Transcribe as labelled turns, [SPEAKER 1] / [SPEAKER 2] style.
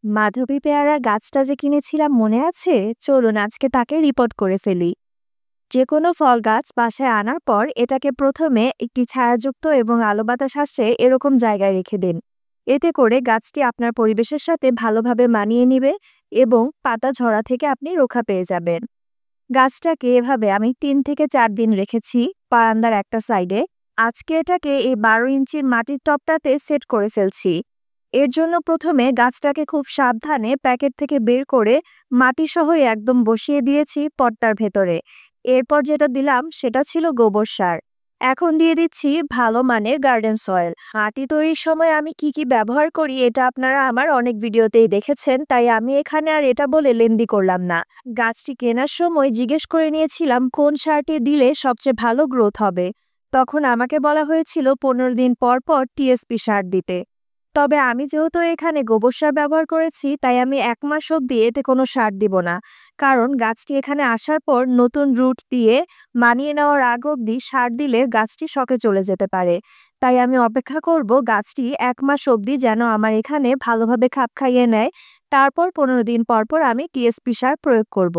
[SPEAKER 1] মাধবী পেয়ারা গাছটা যে কিনেছিলাম মনে আছে? চলুন আজকে তাকে রিপোর্ট করে ফেলি। যে কোনো ফল গাছ বাসায় আনার পর এটাকে প্রথমে একটি ছায়াযুক্ত এবং আলো বাতাস আসে এরকম জায়গায় রেখে দিন। এতে করে গাছটি আপনার পরিবেশের সাথে ভালোভাবে মানিয়ে নিবে এবং পাতা ঝরা থেকে আপনি রক্ষা পেয়ে যাবেন। গাছটাকে এভাবে আমি 3 থেকে 4 দিন রেখেছি বারান্দার একটা সাইডে। আজকে এটাকে এই 12 ইঞ্চির মাটির টবটাতে সেট করে ফেলছি। এর জন্য প্রথমে গাছটাকে খুব সাবধানে প্যাকেট থেকে বের করে মাটি সহই একদম বসিয়ে দিয়েছি পটটার ভেতরে। এরপর যেটা দিলাম সেটা ছিল গোবর সার। এখন দিয়ে দিচ্ছি ভালো মানের গার্ডেন সয়েল। মাটি তৈরির সময় আমি কি কি ব্যবহার করি এটা আপনারা আমার অনেক ভিডিওতেই দেখেছেন, তাই আমি এখানে আর এটা বলে লেন্দি করলাম না। গাছটি কেনার সময় জিজ্ঞেস করে নিয়েছিলাম কোন সারটি দিলে সবচেয়ে ভালো গ্রোথ হবে। তখন আমাকে বলা হয়েছিল 15 দিন পর পর টিএসপি সার দিতে। তবে আমি যেহেতু এখানে গোবর সার ব্যবহার করেছি, তাই আমি 1 মাস অবধি এতে কোনো সার দিব না। কারণ গাছটি এখানে আসার পর নতুন রুট দিয়ে মানিয়ে নেওয়ার আগ অবধি সার দিলে গাছটি শকে চলে যেতে পারে। তাই আমি অপেক্ষা করব গাছটি 1 মাস অবধি যেন আমার এখানে ভালোভাবে খাপ খাইয়ে নেয়। তারপর 15 দিন পর পর আমি টিএসপি সার প্রয়োগ করব।